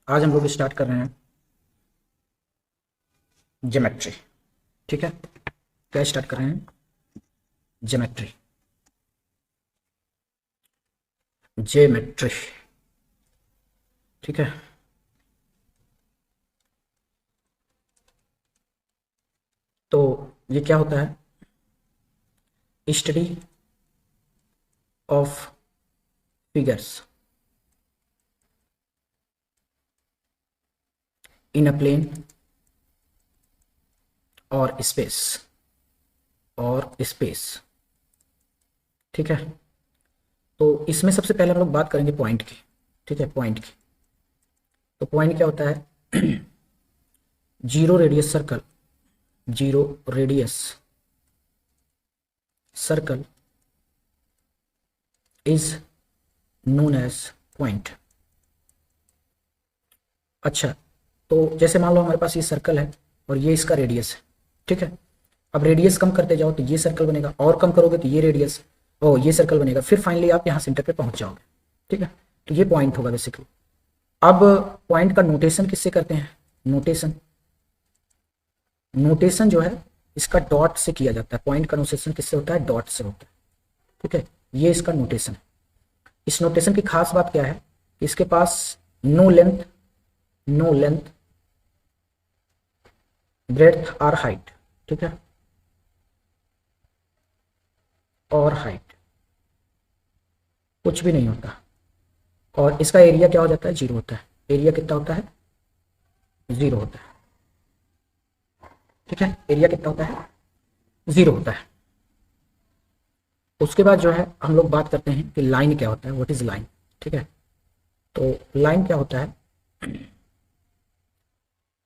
आज हम लोग स्टार्ट कर रहे हैं ज्योमेट्री। ठीक है, क्या स्टार्ट कर रहे हैं? ज्योमेट्री। ज्योमेट्री। ठीक है। तो ये क्या होता है? Study of figures in a plane और स्पेस। और स्पेस। ठीक है। तो इसमें सबसे पहले हम लोग बात करेंगे पॉइंट की। ठीक है, पॉइंट की। तो पॉइंट क्या होता है? Zero radius circle. Zero radius circle is known as point. अच्छा, तो जैसे मान लो हमारे पास ये सर्कल है और ये इसका रेडियस है। ठीक है। अब रेडियस कम करते जाओ तो ये सर्कल बनेगा, और कम करोगे तो ये रेडियस, ओ ये सर्कल बनेगा, फिर फाइनली आप यहाँ सेंटर पे पहुंच जाओगे। ठीक है। तो ये पॉइंट होगा बेसिकली। अब पॉइंट का नोटेशन किससे करते हैं? नोटेशन, नोटेशन जो है इसका डॉट से किया जाता है। पॉइंट का नोटेशन किससे होता है? डॉट से होता है। ठीक है, ये इसका नोटेशन है। इस नोटेशन की खास बात क्या है कि इसके पास no length, no length, breadth और हाइट। ठीक है, और हाइट कुछ भी नहीं होता। और इसका एरिया क्या हो जाता है? जीरो होता है। एरिया कितना होता है? जीरो होता है। ठीक है, एरिया कितना होता है? जीरो होता है। उसके बाद जो है हम लोग बात करते हैं कि लाइन क्या होता है, व्हाट इज लाइन। ठीक है, तो लाइन क्या होता है?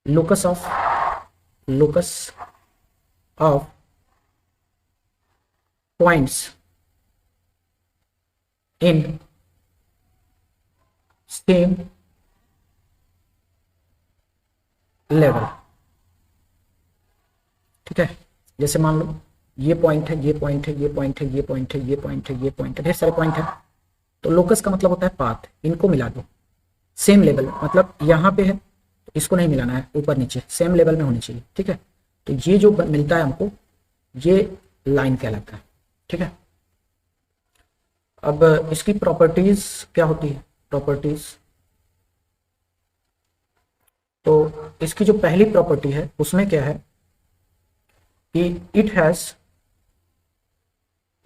Locus of, locus of points in same level. ठीक है, जैसे मान लो ये पॉइंट है, ये पॉइंट है, ये पॉइंट है, ये पॉइंट है, ये पॉइंट है, ये पॉइंट है, ढेर सारे पॉइंट है। तो लोकस का मतलब होता है पाथ, इनको मिला दो सेम लेवल, मतलब यहाँ पे है तो इसको नहीं मिलाना है, ऊपर नीचे सेम लेवल में होनी चाहिए। ठीक है, तो ये जो मिलता है हमको, ये लाइन कहलाता है। ठीक है। अब इसकी प्रॉपर्टीज क्या होती है? प्रॉपर्टीज, तो इसकी जो पहली प्रॉपर्टी है उसमें क्या है कि it has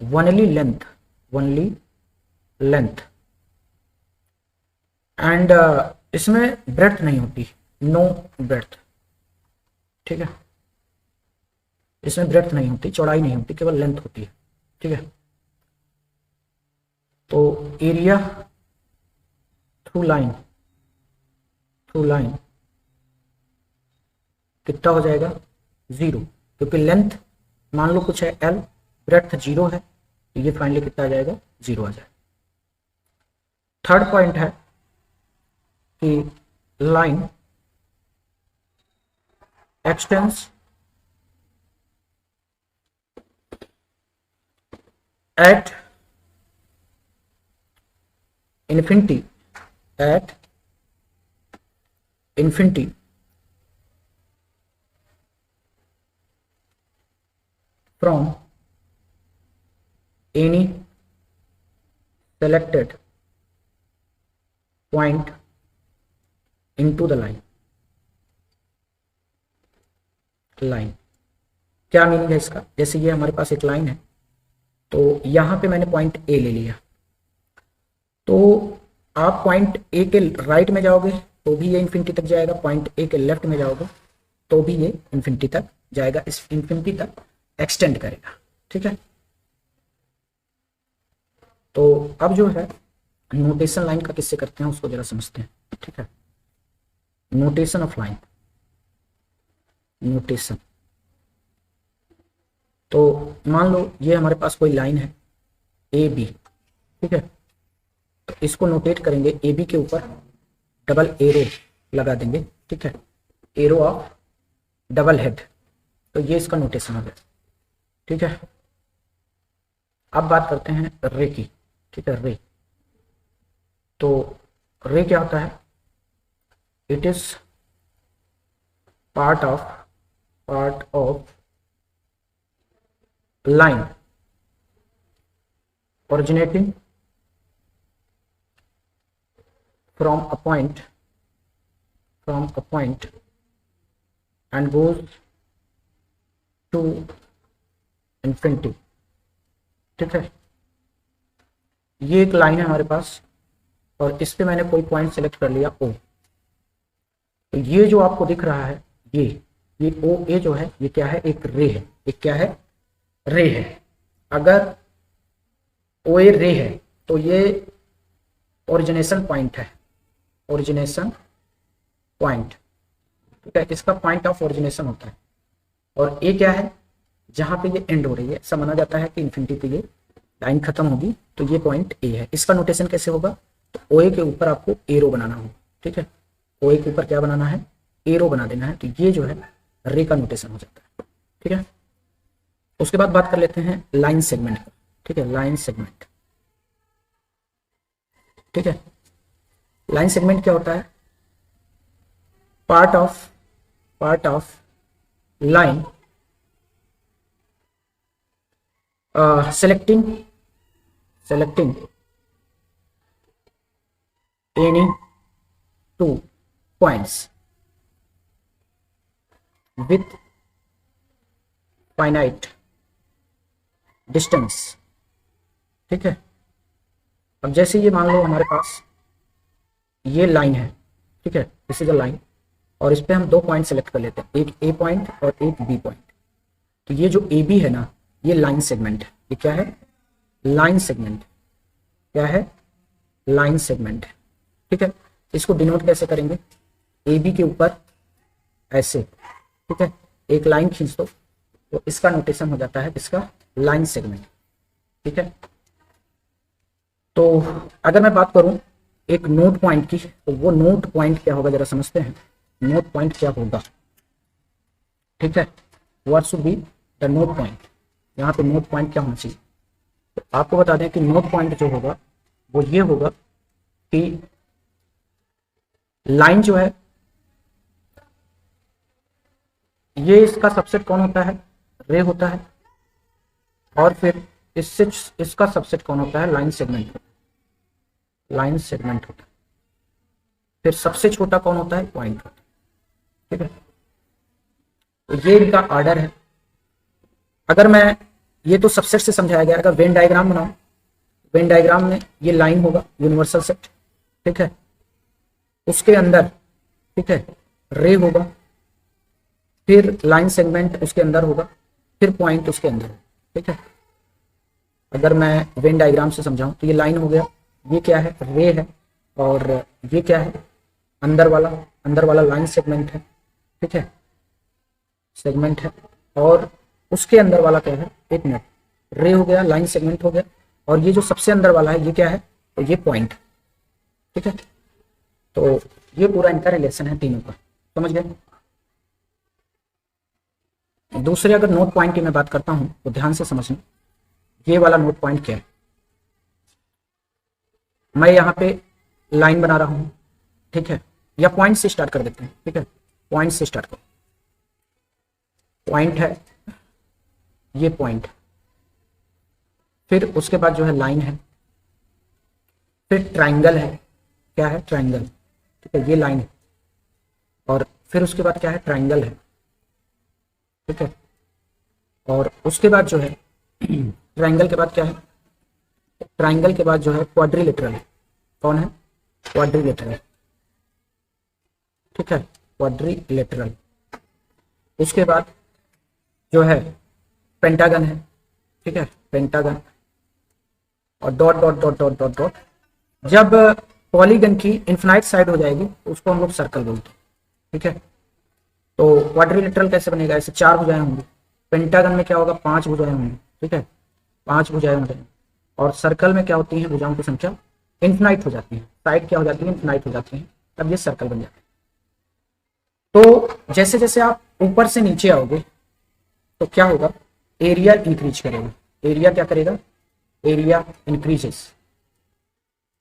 only length, only length, and इसमें ब्रेड्थ नहीं होती, नो ब्रेड्थ। ठीक है, इसमें ब्रेड्थ नहीं होती, चौड़ाई नहीं होती, केवल लेंथ होती है। ठीक है। तो area through line, through line कितना हो जाएगा? जीरो, क्योंकि लेंथ मान लो कुछ है एल, ब्रेड्थ जीरो है, तो ये फाइनली कितना आ जाएगा? जीरो आ जाएगा। थर्ड पॉइंट है कि line extends at infinity, at infinity from any selected point into the line। Line क्या मीनिंग है इसका? जैसे ये हमारे पास एक लाइन है, तो यहां पे मैंने पॉइंट ए ले लिया, तो आप पॉइंट ए के राइट में जाओगे तो भी ये इन्फिनिटी तक जाएगा, पॉइंट ए के लेफ्ट में जाओगे तो भी ये इन्फिनिटी तक जाएगा, इस इन्फिनिटी तक एक्सटेंड करेगा। ठीक है। तो अब जो है नोटेशन लाइन का किससे करते हैं उसको जरा समझते हैं। ठीक है, नोटेशन ऑफ लाइन, नोटेशन। तो मान लो ये हमारे पास कोई लाइन है ए बी। ठीक है, तो इसको नोटेट करेंगे, ए बी के ऊपर डबल एरो लगा देंगे। ठीक है, एरो ऑफ डबल हेड, तो ये इसका नोटेशन हो गया। ठीक है। अब बात करते हैं रे की। ठीक है, रे। तो रे क्या होता है? It is part of line originating from a point and goes to infinity। ठीक है, ये एक लाइन है हमारे पास और इस पे मैंने कोई पॉइंट सेलेक्ट कर लिया O। तो ये जो आपको दिख रहा है ये ओ ए जो है ये क्या है, एक रे है। एक क्या है, रे है। अगर ओ ए रे है तो ये ओरिजिनेशन पॉइंट है, ओरिजिनेशन पॉइंट। ठीक है, इसका पॉइंट ऑफ ओरिजिनेशन होता है। और ए क्या है, जहां पे ये एंड हो रही है, ऐसा माना जाता है कि इन्फिनिटी पे ये लाइन खत्म होगी, तो ये पॉइंट ए है। इसका नोटेशन कैसे होगा, तो ओ ए के ऊपर आपको एरो बनाना होगा। ठीक है, ओ ए के ऊपर क्या बनाना है, एरो बना देना है। तो ये जो है रे का नोटेशन हो जाता है। ठीक है, उसके बाद बात कर लेते हैं लाइन सेगमेंट का। ठीक है, लाइन सेगमेंट। ठीक है, लाइन सेगमेंट क्या होता है, part of line selecting any two points with finite distance. ठीक है, अब जैसे ये मान लो हमारे पास ये लाइन है। ठीक है, दिस इज अ लाइन और इस पे हम दो पॉइंट सेलेक्ट कर लेते हैं, एक ए पॉइंट और एक बी पॉइंट। तो ये जो ए बी है ना, ये लाइन सेगमेंट है। ये क्या है, लाइन सेगमेंट। क्या है, लाइन सेगमेंट है। ठीक है, इसको डिनोट कैसे करेंगे, ए बी के ऊपर ऐसे। ठीक है, एक लाइन खींच दो तो इसका नोटेशन हो जाता है इसका लाइन सेगमेंट। ठीक है, तो अगर मैं बात करूं एक नोट पॉइंट की, तो वो नोट पॉइंट क्या होगा जरा समझते हैं। नोट पॉइंट क्या होगा, ठीक है, what should be the note point. यहाँ पे नोट पॉइंट क्या होना चाहिए, तो आपको बता दें कि नोट पॉइंट जो होगा वो ये होगा कि लाइन जो है ये इसका सबसेट कौन होता है, रे होता है। और फिर इससे इसका सबसेट कौन होता है, लाइन सेगमेंट होता है। लाइन सेगमेंट होता है। फिर सबसे छोटा कौन होता है, पॉइंट होता है। ठीक है, तो ये इनका ऑर्डर है। अगर मैं ये तो सबसेट से समझाया गया, अगर वेन डायग्राम बनाऊं, वेन डायग्राम में ये लाइन होगा यूनिवर्सल सेट। ठीक है, उसके अंदर ठीक है रे होगा, फिर लाइन सेगमेंट उसके अंदर होगा, फिर पॉइंट उसके अंदर होगा। ठीक है, अगर मैं वेन डायग्राम से समझाऊं तो ये लाइन हो गया, ये क्या है, रे है, और ये क्या है, अंदर वाला लाइन सेगमेंट है। ठीक है, सेगमेंट है, और उसके अंदर वाला क्या है, एक मिनट, रे हो गया, लाइन सेगमेंट हो गया, और ये जो सबसे अंदर वाला है ये क्या है, तो ये पॉइंट। ठीक है, तो ये पूरा इनका रिलेशन है तीनों का, समझ गए। दूसरे अगर नोट पॉइंट की मैं बात करता हूं तो ध्यान से समझना, ये वाला नोट पॉइंट क्या है। मैं यहाँ पे लाइन बना रहा हूं, ठीक है, या पॉइंट से स्टार्ट कर देते हैं। ठीक है, पॉइंट से स्टार्ट करो, पॉइंट है, ये पॉइंट, फिर उसके बाद जो है लाइन है, फिर ट्राइंगल है, क्या है, ट्राइंगल। ठीक है, ये लाइन है, और फिर उसके बाद क्या है, ट्राइंगल है। ठीक है, और उसके बाद जो है ट्राइंगल के बाद क्या है, ट्राइंगल के बाद जो है क्वाड्रिलेटरल है। कौन है, क्वाड्रिलेटरल। ठीक है, क्वाड्रिलेटरल। उसके बाद जो है पेंटागन है। ठीक है, पेंटागन, और dot dot dot dot dot dot. जब पॉलीगन की इन्फिनाइट साइड हो जाएगी तो उसको हम लोग सर्कल बोलते हैं। ठीक है, तो क्वाड्रिलेटरल कैसे बनेगा, ऐसे 4 भुजाएं होंगी। पेंटागन में क्या होगा, 5 भुजाएं होंगी। ठीक है, 5 भुजाएं हो जाएंगी, और सर्कल में क्या होती है, भुजाओं की संख्या इन्फिनाइट हो जाती है, साइड क्या हो जाती है, इन्फिनाइट हो जाती है, तब ये सर्कल बन जाता है। तो जैसे जैसे आप ऊपर से नीचे आओगे तो क्या होगा, एरिया इंक्रीज करेगा। एरिया क्या करेगा, एरिया इंक्रीजेस।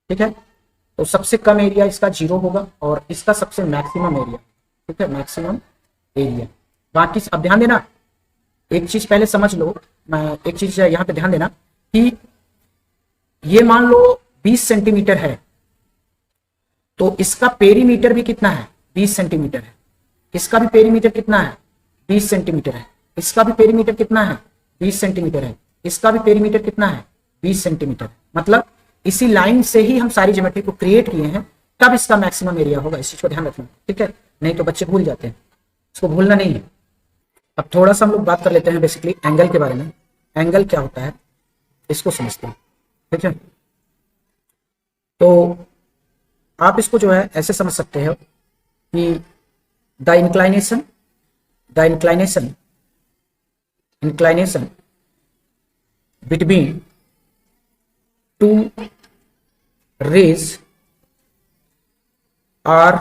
ठीक है, तो सबसे कम एरिया इसका 0 होगा और इसका सबसे मैक्सिमम एरिया, ठीक है, मैक्सिमम एरिया। बाकी अब ध्यान देना, एक चीज पहले समझ लो, मैं एक चीज यहाँ पे ध्यान देना कि ये मान लो 20 सेंटीमीटर है, तो इसका पेरीमीटर भी कितना है, 20 सेंटीमीटर है। इसका भी पेरीमीटर कितना है, 20 सेंटीमीटर है। इसका भी पेरीमीटर कितना है, 20 सेंटीमीटर है। इसका भी पेरीमीटर कितना है, 20 सेंटीमीटर। मतलब इसी लाइन से ही हम सारी ज्योमेट्री को क्रिएट किए हैं, तब इसका मैक्सिमम एरिया होगा। इस चीज को ध्यान रखना, ठीक है, नहीं तो बच्चे भूल जाते हैं, इसको भूलना नहीं है। अब थोड़ा सा हम लोग बात कर लेते हैं बेसिकली एंगल के बारे में। एंगल क्या होता है इसको समझते हैं, ठीक है। तो आप इसको जो है ऐसे समझ सकते हो कि the inclination between two rays are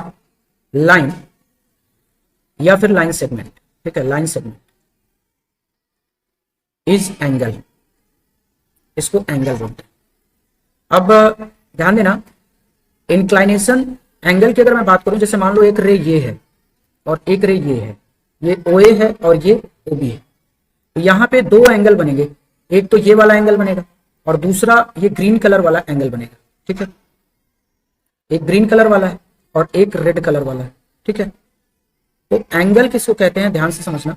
line या फिर लाइन सेगमेंट, ठीक है, लाइन सेगमेंट इज एंगल, इसको एंगल बोलते हैं। अब ध्यान देना, इंक्लाइनेशन एंगल की अगर मैं बात करूं, जैसे मान लो एक रे ये है और एक रे ये है, ये OA है और ये OB है, तो यहां पे दो एंगल बनेंगे, एक तो ये वाला एंगल बनेगा और दूसरा ये ग्रीन कलर वाला एंगल बनेगा, ठीक है। एक ग्रीन कलर वाला है और एक रेड कलर वाला है, ठीक है। तो एंगल किसको कहते हैं, ध्यान से समझना।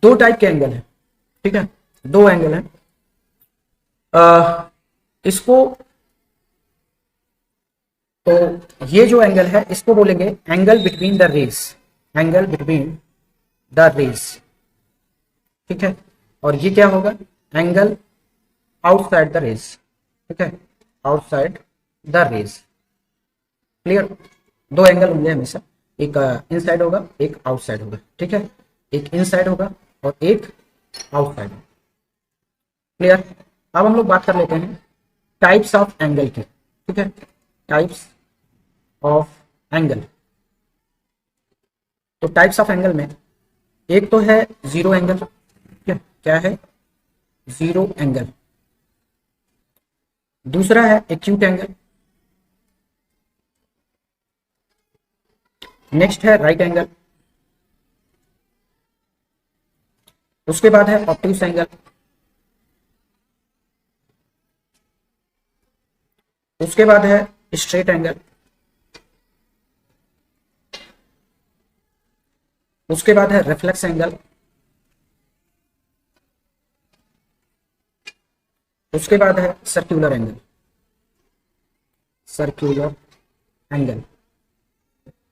दो टाइप के एंगल है, ठीक है, दो एंगल है। इसको तो ये जो एंगल है इसको बोलेंगे angle between the rays, angle between the rays, ठीक है। और ये क्या होगा, एंगल आउटसाइड द रेज, ठीक है, आउटसाइड द रेज। क्लियर, दो एंगल होंगे हमेशा, एक इनसाइड होगा एक आउटसाइड होगा, ठीक है, एक इनसाइड होगा और एक आउटसाइड होगा। क्लियर। अब हम लोग बात कर लेते हैं टाइप्स ऑफ एंगल की, ठीक है, टाइप्स ऑफ एंगल। तो टाइप्स ऑफ एंगल में एक तो है जीरो एंगल, ठीक है, क्या है, जीरो एंगल। दूसरा है एक्यूट एंगल, नेक्स्ट है राइट एंगल, उसके बाद है ऑब्ट्यूस एंगल, उसके बाद है स्ट्रेट एंगल, उसके बाद है रिफ्लेक्स एंगल, उसके बाद है सर्कुलर एंगल, सर्कुलर एंगल,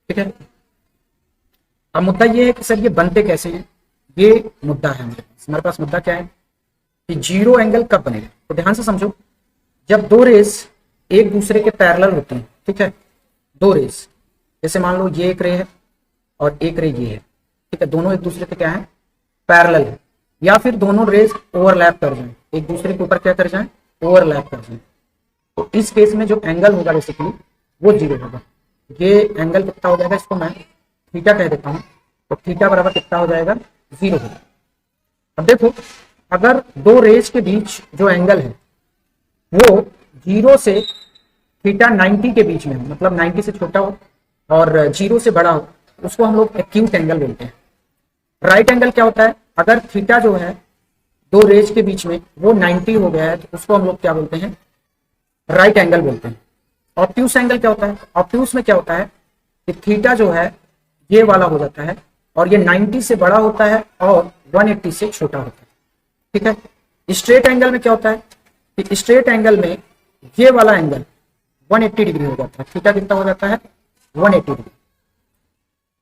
ठीक है। अब मुद्दा ये है कि सर ये बनते कैसे हैं, ये मुद्दा है हमारे पास मुद्दा क्या है कि जीरो एंगल कब बनेगा। तो ध्यान से समझो, जब दो रेस एक दूसरे के पैरेलल होते हैं, ठीक है, दो रेस, जैसे मान लो ये एक रे है और एक रे ये है, ठीक है, दोनों एक दूसरे के क्या है, पैरेलल है, या फिर दोनों रेस ओवरलैप कर जाएं, एक दूसरे के ऊपर क्या कर जाएं, ओवरलैप कर जाएं, तो इस केस में जो एंगल होगा बेसिकली वो जीरो होगा। ये एंगल कितना हो जाएगा, इसको मैं थीटा कह देता हूं, तो थीटा बराबर कितना हो जाएगा, जीरो होगा। अब देखो, अगर दो रेस के बीच जो एंगल है वो जीरो से थीटा 90 के बीच में हो, मतलब 90 से छोटा हो और जीरो से बड़ा हो, उसको हम लोग एक्यूट एंगल बोलते हैं। राइट एंगल क्या होता है, अगर थीटा जो है दो रेज के बीच में वो 90 हो गया है, तो उसको हम लोग क्या बोलते हैं, राइट एंगल बोलते हैं। ऑब्ट्यूस एंगल क्या होता है, ऑब्ट्यूस में क्या होता है कि थीटा जो है ये वाला हो जाता है और ये 90 से बड़ा होता है और 180 से छोटा होता है, ठीक है। स्ट्रेट एंगल में क्या होता है कि स्ट्रेट एंगल में ये वाला एंगल 180 डिग्री हो जाता है, थीटा कितना हो जाता है, 180 डिग्री।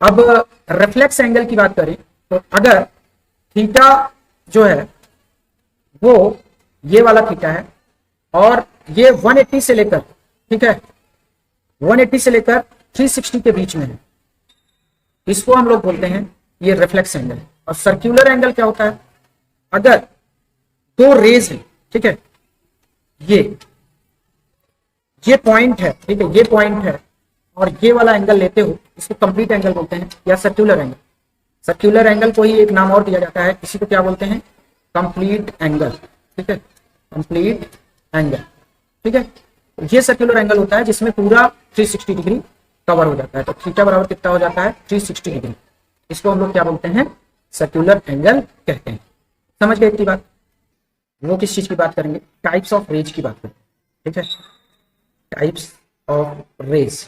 अब रिफ्लेक्स एंगल की बात करें तो अगर थीटा जो है वो ये वाला थीटा है और ये 180 से लेकर, ठीक है, 180 से लेकर 360 के बीच में है, इसको हम लोग बोलते हैं ये रिफ्लेक्स एंगल। और सर्कुलर एंगल क्या होता है, अगर दो रेज है, ठीक है, ये पॉइंट है, ठीक है, ये पॉइंट है और ये वाला एंगल लेते हो, इसको कंप्लीट एंगल बोलते हैं या सर्कुलर एंगल। सर्कुलर एंगल को ही एक नाम और दिया जाता है, इसी को क्या बोलते हैं, कंप्लीट एंगल, ठीक है, कंप्लीट एंगल, ठीक है। ये सर्कुलर एंगल होता है जिसमें पूरा 360 डिग्री कवर हो जाता है। तो थीटा बराबर कितना हो जाता है 360 डिग्री। इसको हम लोग क्या बोलते हैं सर्कुलर एंगल कहते हैं। समझ गए इतनी बात। वो किस चीज की बात करेंगे टाइप्स ऑफ रेज की बात करेंगे। ठीक है टाइप्स ऑफ रेज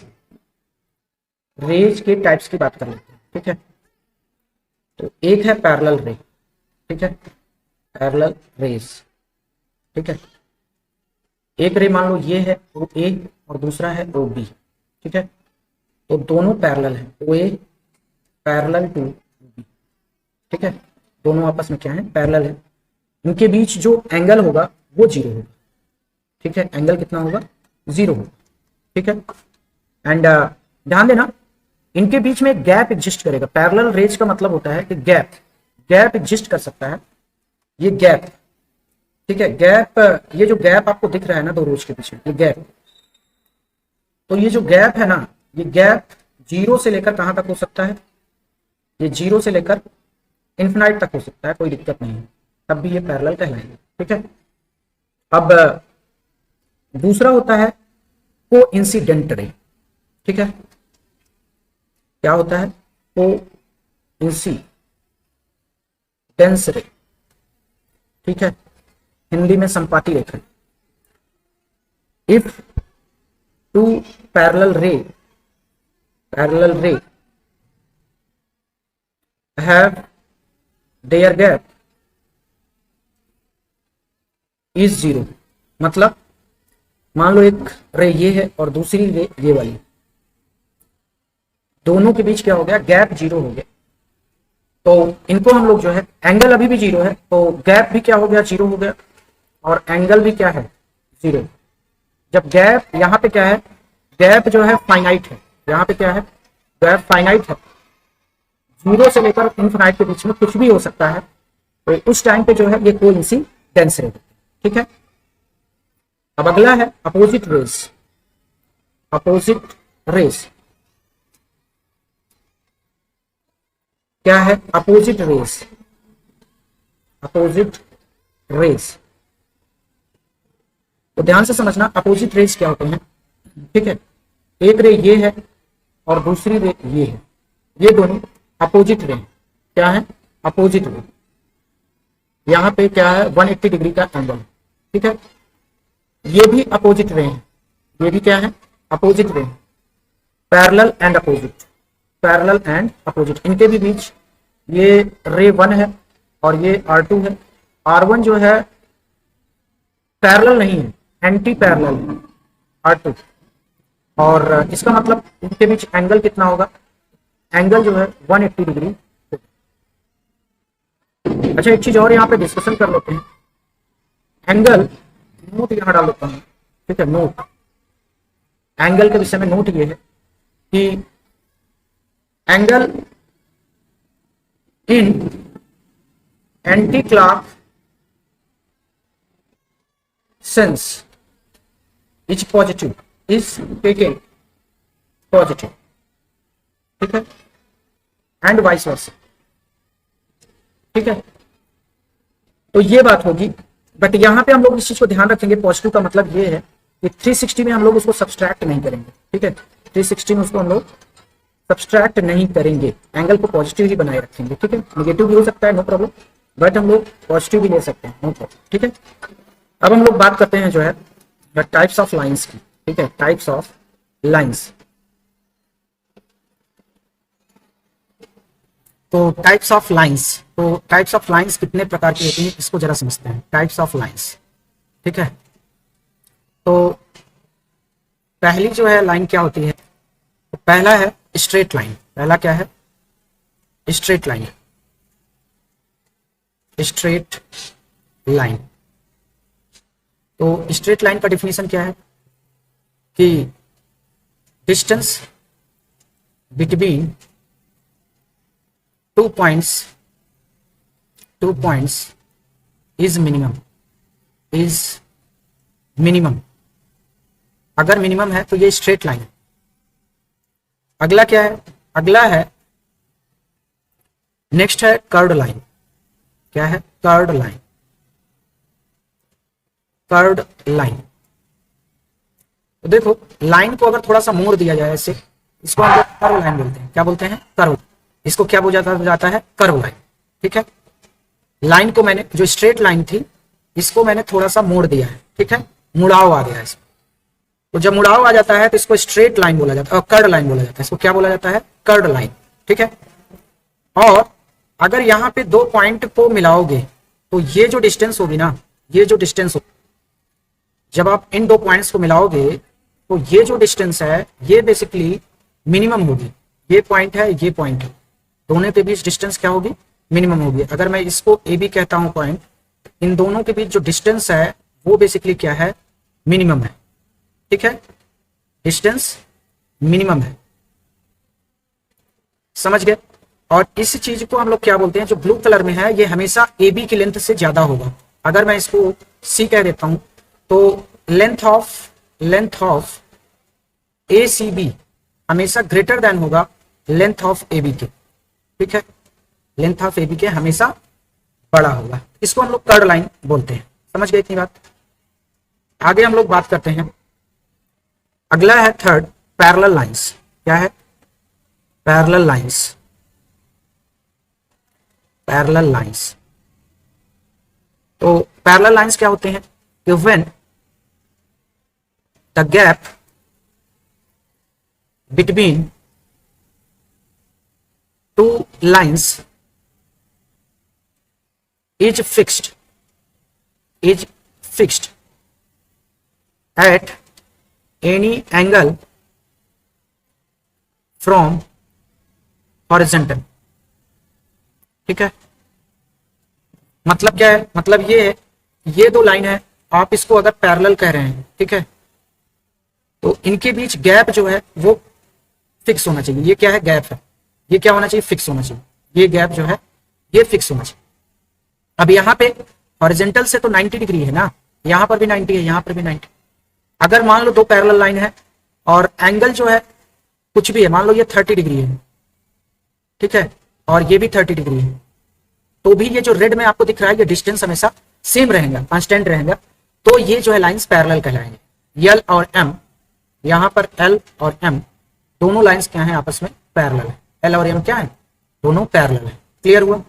रेज के टाइप्स की बात कर लेते हैं। ठीक है तो एक है पैरेलल रे। ठीक है पैरेलल रेज। ठीक है एक रे मान लो ये है ओ ए और दूसरा है ओ बी। ठीक है तो दोनों पैरेलल है ओ ए पैरेलल टू बी। ठीक है दोनों आपस में क्या है पैरेलल है। इनके बीच जो एंगल होगा वो जीरो होगा। ठीक है एंगल कितना होगा जीरो होगा। ठीक है एंड ध्यान देना इनके बीच में गैप एग्जिस्ट करेगा। पैरेलल रेज का मतलब होता है कि गैप एग्जिस्ट कर सकता है। ये गैप ठीक है गैप ये जो गैप आपको दिख रहा है ना दो रोज के पीछे ये गैप। तो ये जो गैप है ना ये गैप जीरो से लेकर कहां तक हो सकता है ये जीरो से लेकर इन्फिनाइट तक हो सकता है कोई दिक्कत नहीं है तब भी ये पैरेलल कहलाएंगे। ठीक है अब दूसरा होता है को इंसिडेंट रे। ठीक है क्या होता है को इंसिडेंस रे। ठीक है हिंदी में संपाती रेखा। इफ टू पैरेलल रे have their gap is zero मतलब मान लो एक रे ये है और दूसरी रे ये वाली दोनों के बीच क्या हो गया गैप जीरो हो गया। तो इनको हम लोग जो है एंगल अभी भी जीरो है तो गैप भी क्या हो गया जीरो हो गया और एंगल भी क्या है जीरो। जब गैप यहाँ पे क्या है गैप जो है फाइनाइट है यहाँ पे क्या है गैप फाइनाइट है जीरो से लेकर इनफिनाइट के बीच में कुछ भी हो सकता है। तो उस टाइम पे जो है ये कोइंसिडेंस रे। ठीक है अब अगला है अपोजिट रेज। अपोजिट रेज क्या है अपोजिट रेज अपोजिट रेज तो ध्यान से समझना अपोजिट रेज क्या होते हैं। ठीक है एक रे ये है और दूसरी रे ये है ये दोनों अपोजिट रे क्या है अपोजिट रे। यहां पे क्या है 180 डिग्री का एंगल। ठीक है ये भी अपोजिट रे है ये भी क्या है opposite ray parallel and opposite parallel and opposite. इनके भी बीच ये रे 1 है और ये R2 है। R1 जो है पैरेलल नहीं है एंटी पैरेलल है R2 और इसका मतलब इनके बीच एंगल कितना होगा एंगल जो है 180 डिग्री। अच्छा एक चीज और यहाँ पे डिस्कशन कर लेते हैं एंगल नोट यहाँ डाल देता हूँ। ठीक है नोट एंगल के विषय में नोट ये है कि angle in anti clock sense is positive is taken positive. ठीक है एंड वाइस वर्सा। ठीक है तो ये बात होगी बट यहां पे हम लोग इस चीज को ध्यान रखेंगे पॉजिटिव का मतलब ये है कि 360 में हम लोग उसको सब्सट्रैक्ट नहीं करेंगे। ठीक है 360 में उसको हम लोग सब्सट्रैक्ट नहीं करेंगे एंगल को पॉजिटिव ही बनाए रखेंगे। ठीक है नेगेटिव भी हो सकता है नो प्रॉब्लम बट हम लोग पॉजिटिव भी ले सकते हैं नो प्रॉब्लम। ठीक है अब हम लोग बात करते हैं जो है टाइप्स ऑफ लाइंस की। ठीक है टाइप्स ऑफ लाइंस तो टाइप्स ऑफ लाइंस कितने प्रकार की होती हैं इसको जरा समझते हैं टाइप्स ऑफ लाइंस। ठीक है तो पहली जो है लाइन क्या होती है तो पहला है स्ट्रेट लाइन। पहला क्या है स्ट्रेट लाइन स्ट्रेट लाइन। तो स्ट्रेट लाइन का डिफिनीशन क्या है कि distance between two points is minimum. अगर मिनिमम है तो ये स्ट्रेट लाइन। अगला क्या है अगला है नेक्स्ट है कर्व्ड लाइन। क्या है कर्व्ड लाइन तो देखो लाइन को अगर थोड़ा सा मोड़ दिया जाए ऐसे, इसको हम लोग कर्व लाइन बोलते हैं। क्या बोलते हैं? कर्व। इसको क्या बोला जाता है? Curve line. ठीक है, लाइन को मैंने, जो स्ट्रेट लाइन थी इसको मैंने थोड़ा सा मोड़ दिया है। ठीक है, मुड़ाव आ गया है इसमें। तो जब मुड़ाव आ जाता है तो इसको स्ट्रेट लाइन बोला जाता है और कर्ड लाइन बोला जाता है। इसको क्या बोला जाता है? Curved line. ठीक है, और अगर यहाँ पे दो पॉइंट को मिलाओगे तो ये जो डिस्टेंस होगी ना, ये जो डिस्टेंस हो, जब आप इन दो पॉइंट्स को मिलाओगे तो ये जो डिस्टेंस है ये बेसिकली मिनिमम होगी। ये पॉइंट है, ये पॉइंट है, दोनों के बीच डिस्टेंस क्या होगी? मिनिमम होगी। अगर मैं इसको ए बी कहता हूं पॉइंट, इन दोनों के बीच जो डिस्टेंस है वो बेसिकली क्या है? मिनिमम है। ठीक है, डिस्टेंस मिनिमम है। समझ गए? और इस चीज को हम लोग क्या बोलते हैं? जो ब्लू कलर में है ये हमेशा ए बी की लेंथ से ज्यादा होगा। अगर मैं इसको सी कह देता हूं तो length of A C B हमेशा ग्रेटर देन होगा लेंथ ऑफ ए बी के। ठीक है, लेंथ ऑफ ए बी के हमेशा बड़ा होगा। इसको हम लोग कर्ड लाइन बोलते हैं। समझ गए इतनी बात? आगे हम लोग बात करते हैं, अगला है थर्ड, पैरेलल लाइंस। क्या है? Parallel lines. पैरेलल लाइंस, तो पैरेलल लाइंस क्या होते हैं? कि when the gap between two lines is fixed at any angle from horizontal। ठीक है, मतलब क्या है? मतलब ये है, ये दो लाइन है, आप इसको अगर पैरेलल कह रहे हैं, ठीक है, तो इनके बीच गैप जो है वो फिक्स होना चाहिए। ये क्या है? गैप है। ये क्या होना चाहिए? फिक्स होना चाहिए। ये गैप जो है ये फिक्स होना चाहिए। अब यहाँ पे हॉरिजॉन्टल से तो 90 डिग्री है ना, यहाँ पर भी 90 है, यहाँ पर भी 90। अगर मान लो दो पैरेलल लाइन है और एंगल जो है कुछ भी है, मान लो ये 30 डिग्री है, ठीक है, और ये भी 30 डिग्री है, तो भी ये जो रेड में आपको दिख रहा है ये डिस्टेंस हमेशा सेम रहेगा, कांस्टेंट रहेगा। तो ये जो है लाइंस पैरेलल कहलाएंगे। एल और एम, यहाँ पर एल और एम दोनों लाइंस क्या है? आपस में पैरेलल है। एल और एम क्या है? दोनों पैरेलल है। क्लियर हुआ?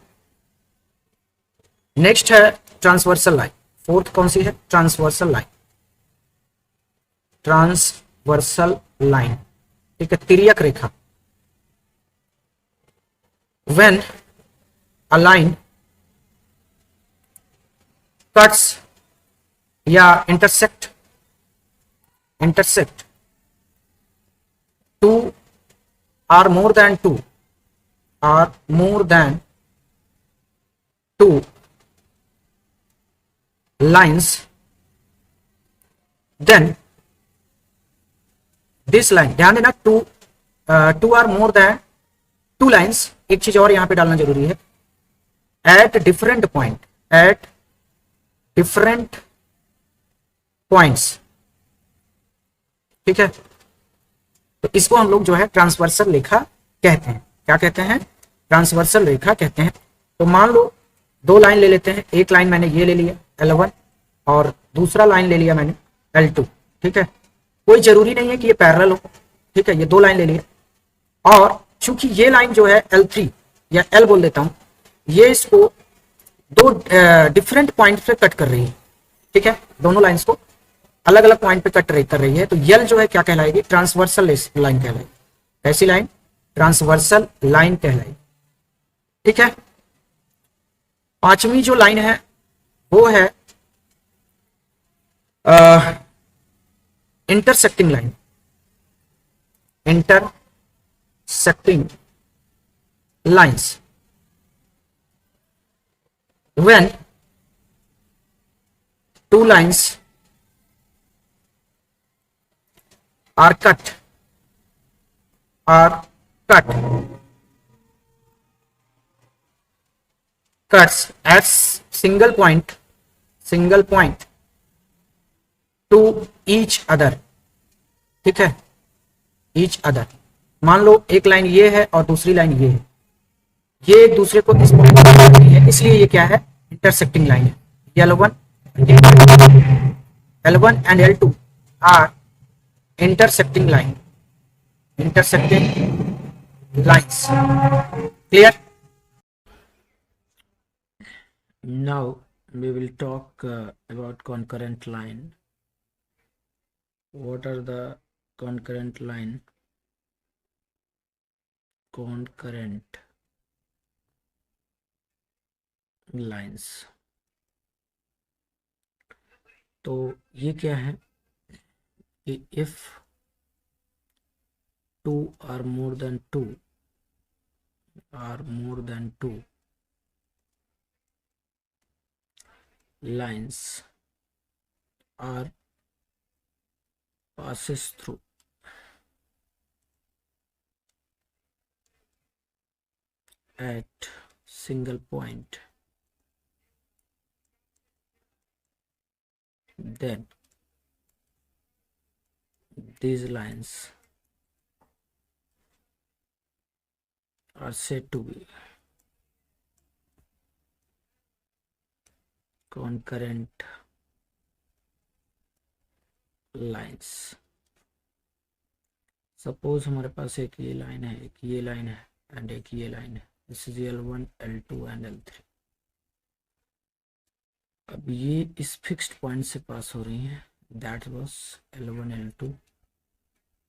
नेक्स्ट है ट्रांसवर्सल लाइन। फोर्थ कौन सी है? Transversal line. ट्रांसवर्सल लाइन, ठीक है, तिर्यक रेखा। व्हेन अ लाइन कट्स या intersect two or more than two lines, then this line, ध्यान देना, two or more than two lines. एक चीज और यहां पे डालना जरूरी है, एट डिफरेंट पॉइंट्स। ठीक है, तो इसको हम लोग जो है ट्रांसवर्सल रेखा कहते हैं। क्या कहते हैं? ट्रांसवर्सल रेखा कहते हैं। तो मान लो दो लाइन ले लेते हैं, एक लाइन मैंने ये ले लिया L1 और दूसरा लाइन ले लिया मैंने L2। ठीक है, कोई जरूरी नहीं है कि ये पैरेलल हो, ठीक है, ये दो लाइन ले लिया। और चूंकि ये लाइन जो है L3 या L बोल देता हूं, ये इसको दो डिफरेंट पॉइंट पे कट कर रही है। ठीक है, दोनों लाइंस को अलग अलग पॉइंट पे कट कर रही है। तो L जो है क्या कहलाएगी? ट्रांसवर्सल लाइन कहलाएगी। ऐसी लाइन ट्रांसवर्सल लाइन कहलाएगी। ठीक है, पांचवी जो लाइन है वो है intersecting line. Intersecting lines, when two lines are cut cuts at single point to each other। ठीक है, each other, मान लो एक लाइन ये है और दूसरी लाइन ये है, ये एक दूसरे को इस पॉइंट पर काट रही है, इसलिए ये क्या है? इंटरसेक्टिंग लाइन है। L1 and L2 are intersecting line, intersecting lines. Clear? Now we will talk about concurrent line. What are the concurrent line? Concurrent lines. तो ये क्या है कि if 2 are more than 2 lines are passes through at single point, then these lines are said to be concurrent lines. Suppose हमारे पास एक ये line है, एक ये लाइन है एंड एक ये लाइन है। This is L1, L2 and L3। अब ये इस फिक्स्ड पॉइंट से पास हो रही हैं, that was L1, L2,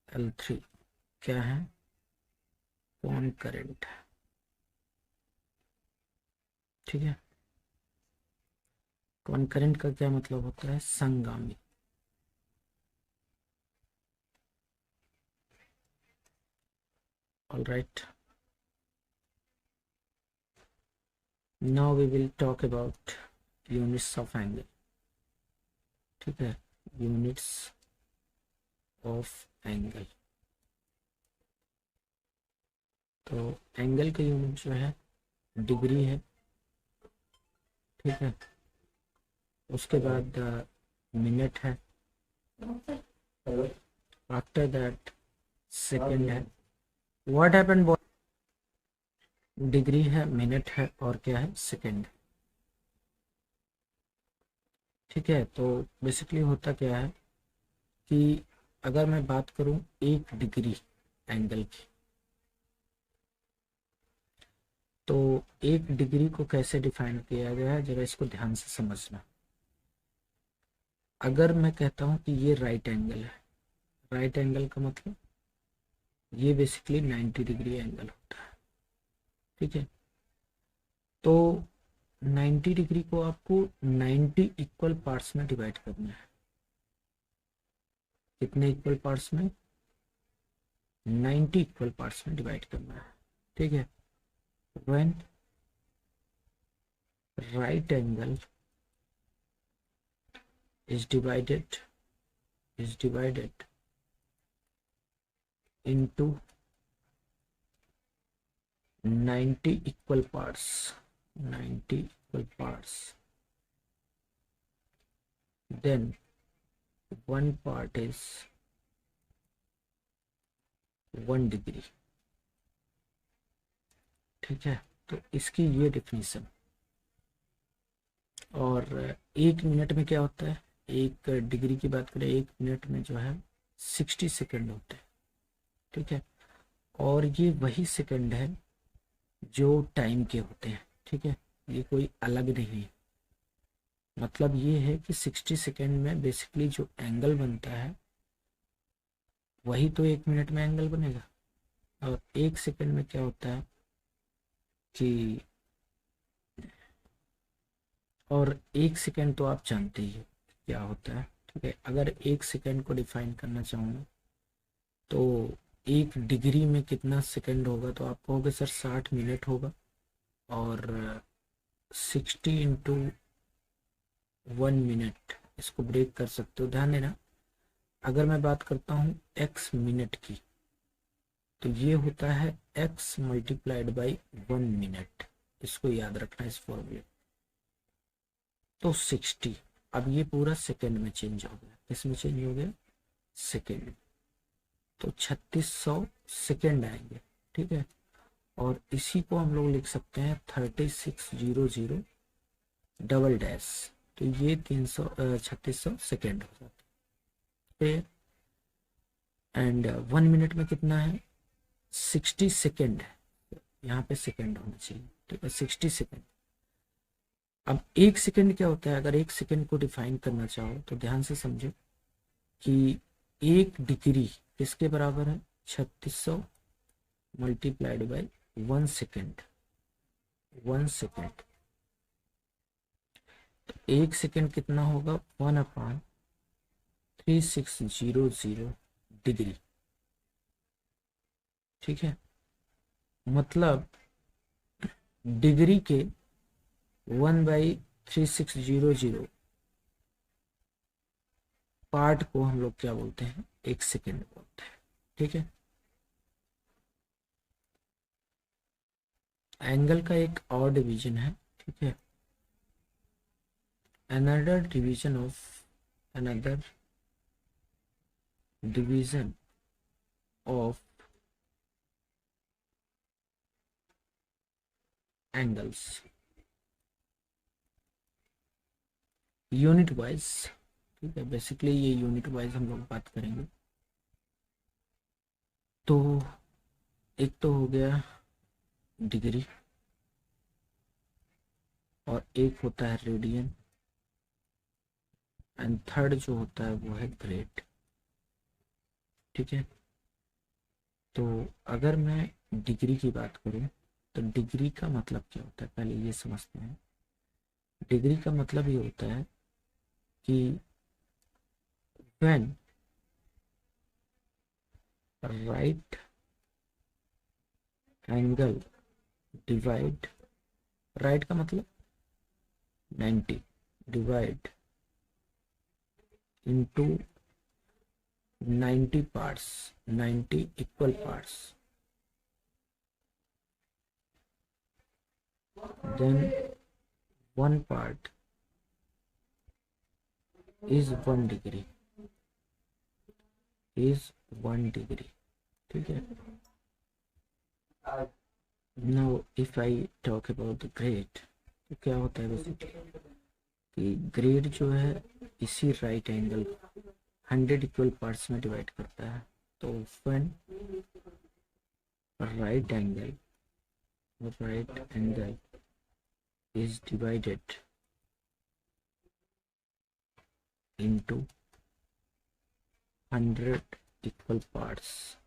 L3 क्या है? कॉनकरेंट। ठीक है, कॉनकरेंट का क्या मतलब होता है? संगामी। All right, now we will talk about units of angle. ठीक है, यूनिट्स ऑफ एंगल। तो एंगल का यूनिट जो है डिग्री है। ठीक है, उसके बाद मिनट है, आफ्टर दैट सेकेंड है। What happened? डिग्री है, मिनट है और क्या है? सेकेंड। ठीक है, तो बेसिकली होता क्या है कि अगर मैं बात करूं 1 डिग्री एंगल की, तो 1 डिग्री को कैसे डिफाइन किया गया है, जरा इसको ध्यान से समझना। अगर मैं कहता हूं कि ये राइट एंगल है, राइट एंगल का मतलब ये बेसिकली 90 डिग्री एंगल होता है। ठीक है, तो 90 डिग्री को आपको 90 इक्वल पार्ट्स में डिवाइड करना है। कितने इक्वल पार्ट्स में? 90 इक्वल पार्ट्स में डिवाइड करना है। ठीक है, when right angle is divided into 90 equal parts, 90 equal parts, then one part is 1 degree. ठीक है, तो इसकी ये डिफिनीशन। और 1 मिनट में क्या होता है? 1 डिग्री की बात करें, 1 मिनट में जो है 60 सेकंड होते हैं। ठीक है, और ये वही सेकंड है जो टाइम के होते हैं। ठीक है, ये कोई अलग नहीं है। मतलब ये है कि 60 सेकंड में बेसिकली जो एंगल बनता है वही तो 1 मिनट में एंगल बनेगा। और 1 सेकंड में क्या होता है कि, और 1 सेकंड तो आप जानते ही हो क्या होता है। ठीक है, अगर 1 सेकंड को डिफाइन करना चाहूँगा तो 1 डिग्री में कितना सेकंड होगा, तो आप कहोगे सर 60 मिनट होगा। और 60 इंटू 1 मिनट, इसको ब्रेक कर सकते हो। ध्यान देना, अगर मैं बात करता हूँ x मिनट की, तो ये होता है x मल्टीप्लाइड बाई 1 मिनट। इसको याद रखना, इस फॉर्मूले। तो 60, अब ये पूरा सेकंड में चेंज हो गया। किसमें चेंज हो गया? सेकंड में। तो 3600 सेकंड आएंगे। ठीक है, और इसी को हम लोग लिख सकते हैं 3600 डबल डैश। तो ये 3600 सेकेंड हो जाता है। एंड 1 मिनट में कितना है 60 सेकेंड, यहाँ पे सेकेंड होना चाहिए, ठीक है 60 सेकेंड। अब 1 सेकेंड क्या होता है, अगर 1 सेकेंड को डिफाइन करना चाहो तो ध्यान से समझो कि 1 डिग्री किसके बराबर है 3600 मल्टीप्लाइड बाई 1 सेकेंड। 1 सेकेंड, तो 1 सेकेंड कितना होगा 1/3600 डिग्री, ठीक है। मतलब डिग्री के 1/3600 पार्ट को हम लोग क्या बोलते हैं 1 सेकेंड बोलते हैं, ठीक है। एंगल का एक और डिवीजन है, ठीक है, another division of angles unit wise, ठीक है। बेसिकली ये यूनिट वाइज हम लोग बात करेंगे। तो एक तो हो गया डिग्री और एक होता है रेडियन एंड थर्ड जो होता है वो है ग्रेड, ठीक है। तो अगर मैं डिग्री की बात करूं तो डिग्री का मतलब क्या होता है पहले ये समझते हैं। डिग्री का मतलब ये होता है कि when right angle divide, right का मतलब 90 divide into 90 parts, 90 equal parts, then one part is 1 degree, is 1 degree, ठीक है। now if I talk about the grade, तो क्या होता है बेसिकली कि ग्रेड जो है इसी राइट एंगल 100 इक्वल पार्ट्स में डिवाइड करता है। तो when right angle is divided into 100 equal parts,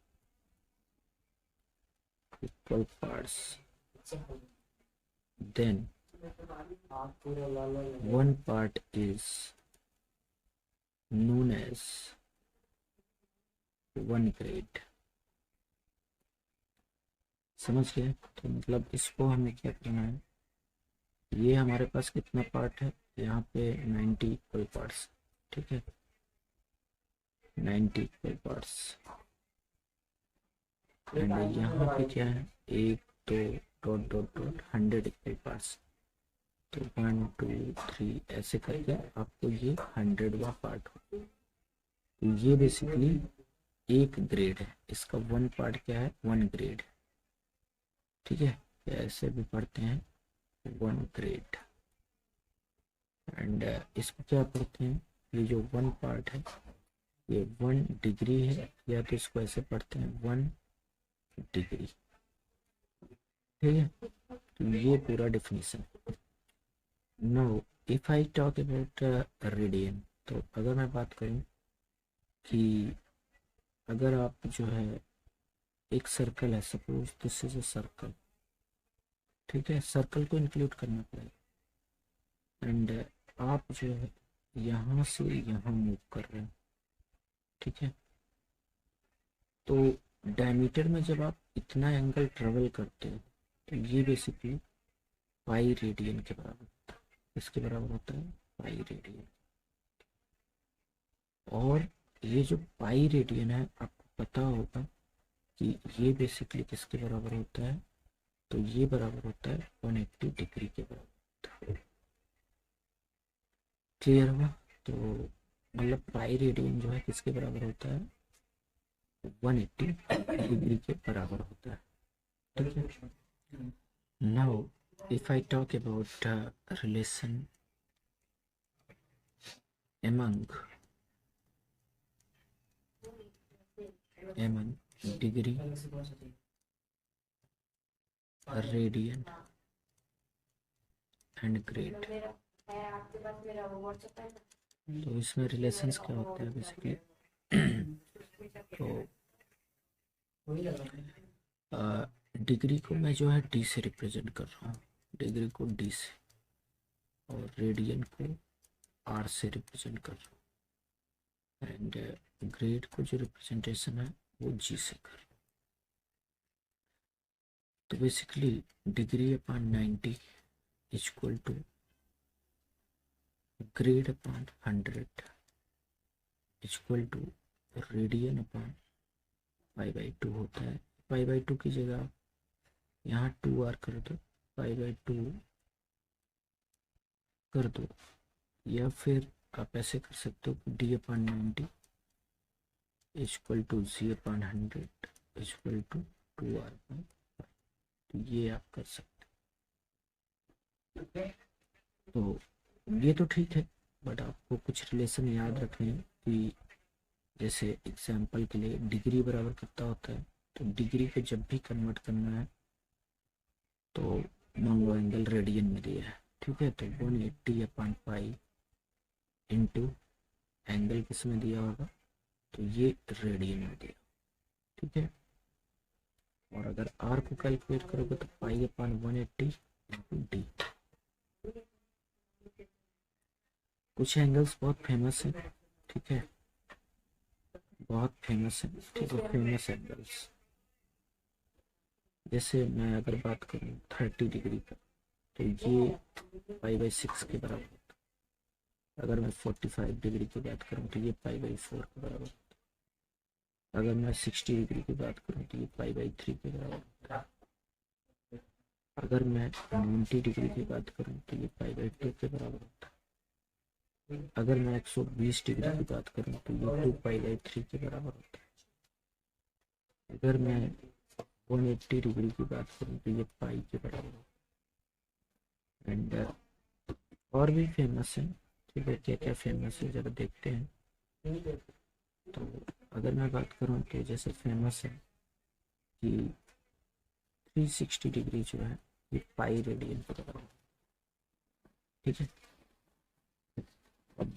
then one part is known as 1 grade। समझ गए? तो मतलब इसको हमें क्या करना है, ये हमारे पास कितना पार्ट है यहाँ पे 90 इक्वल पार्ट्स, ठीक है 90 इक्वल पार्ट्स एंड यहाँ पे क्या है 1 2 dot dot dot 100 equal parts. तो 1 2 3 ऐसे करके आपको ये 100वां पार्ट हो। तो ये बेसिकली एक ग्रेड है, इसका 1 पार्ट क्या है 1 ग्रेड, ठीक है। ऐसे भी पढ़ते हैं 1 ग्रेड एंड इसको क्या पढ़ते हैं, ये जो 1 पार्ट है ये 1 डिग्री है, या तो इसको ऐसे पढ़ते हैं 1 डिग्री, ठीक है। तो ये पूरा definition. Now if I talk about radian, तो अगर मैं बात करूं कि अगर आप जो है एक सर्कल है, suppose this is a circle, ठीक है, सर्कल को इंक्लूड करना पड़ेगा एंड आप जो है यहाँ से यहाँ मूव कर रहे हैं, ठीक है। तो डायमीटर में जब आप इतना एंगल ट्रेवल करते हो तो ये बेसिकली पाई रेडियन के बराबर होता है। इसके बराबर होता है पाई रेडियन। और ये जो पाई रेडियन है आपको पता होगा कि ये बेसिकली किसके बराबर होता है, तो ये बराबर होता है 180 डिग्री के बराबर। क्लियर हुआ? तो मतलब पाई रेडियन जो है किसके बराबर होता है 180 डिग्री के बराबर होता है, ठीक है। Now if I talk about relation among MN degree radian and grade. तो इसमें रिलेशंस क्या होते हैं बेसिकली? तो डिग्री को मैं जो है डी से रिप्रेजेंट कर रहा हूँ, डिग्री को डी से, और रेडियन को आर से रिप्रेजेंट कर रहा हूँ, एंड ग्रेड को जो रिप्रेजेंटेशन है वो जी से कर रहा हूँ। तो basically degree upon 90 equal to grade upon 100 equal to radian upon π/2 होता है। π/2 की जगह यहाँ 2r कर दो, π/2 कर दो, या फिर आप ऐसे कर सकते हो कि d/90 equal to z/100 equal to 2r/5। तो ये आप कर सकते हो। तो ये तो ठीक है, बट आपको कुछ रिलेशन याद रखने हैं कि जैसे एग्जाम्पल के लिए डिग्री बराबर कितना होता है, तो डिग्री को जब भी कन्वर्ट करना है तो मान लो एंगल रेडियन में दिया है, ठीक है, तो 180/π इंटू एंगल किस में दिया होगा, तो ये रेडियन में दिया, ठीक है। और अगर आर को कैलकुलेट करोगे तो π/180 इंटू डी। कुछ एंगल्स बहुत फेमस है, ठीक है, बहुत फेमस है, ठीक है, फेमस एंगल्स। जैसे मैं अगर बात करूँ 30 डिग्री का, तो ये π/6 के बराबर होता है। अगर मैं 45 डिग्री की बात करूँ तो ये π/4 के बराबर होता है। अगर मैं 60 डिग्री की बात करूँ तो ये π/3 के बराबर होता है। अगर मैं 90 डिग्री की बात करूँ तो ये π/2 के बराबर होता है। अगर मैं 120 डिग्री की बात करूँ तो ये 2π/3 के बराबर होता है। अगर मैं 180 डिग्री की बात करूँ तो ये पाई के बराबर होता है। एंड और भी फेमस है, ठीक है, क्या क्या फेमस है जरा देखते हैं। तो अगर मैं बात करूँ तो जैसे फेमस है कि 360 डिग्री जो है ये पाई रेडियन के बराबर है, ठीक है। अब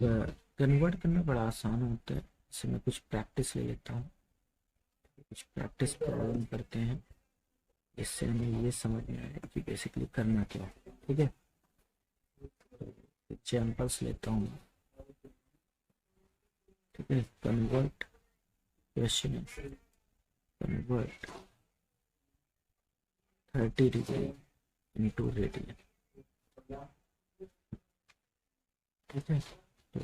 कन्वर्ट करना बड़ा आसान होता है, इससे मैं कुछ प्रैक्टिस ले लेता हूँ, कुछ प्रैक्टिस प्रॉब्लम करते हैं, इससे हमें ये समझ में आएगा कि बेसिकली करना क्या है, ठीक है। एग्जाम्पल्स लेता हूँ, ठीक है। कन्वर्ट क्वेश्चन है, कन्वर्ट 30 डिग्री इंटू रेडियन, ठीक है। तो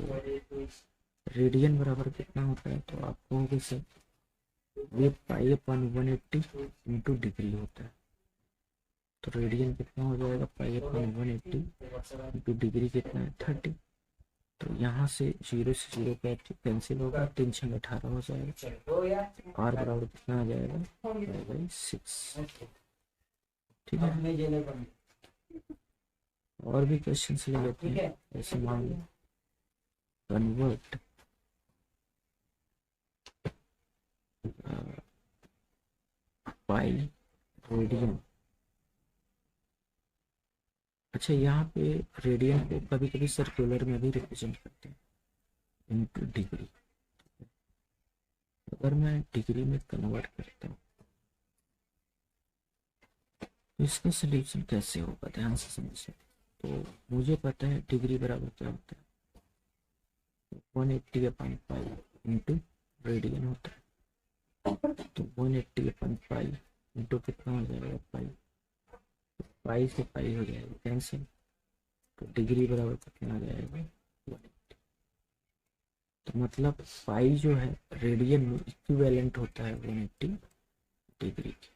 रेडियन बराबर कितना होता है, तो आप कहोगे सर ये π/180 इंटू डिग्री होता है, तो रेडियन कितना हो जाएगा, π/180 इंटू डिग्री कितना है 30। तो यहाँ से 0 से 0 कैंसिल होगा, 3 × 18 हो जाएगा, आर बराबर कितना आ जाएगा π/6, ठीक है। और भी क्वेश्चन ले लेते हैं, ऐसे मान लो कन्वर्ट पाई रेडियन। अच्छा, यहाँ पे रेडियन को कभी कभी सर्कुलर में भी रिप्रेजेंट करते हैं इनटू डिग्री। अगर मैं डिग्री में कन्वर्ट करता हूँ तो इसका सोल्यूशन कैसे होगा, ध्यान से समझिए। तो मुझे पता है डिग्री बराबर क्या होता है, 180/π इंटू रेडियन होता है। तो 180/π इंटू कितना हो जाएगा पाई, पाई से पाई हो जाएगा कैंसिल, तो डिग्री बराबर कितना आ जाएगा 180। तो मतलब पाई जो है रेडियन में इक्विवेलेंट होता है 180 डिग्री के,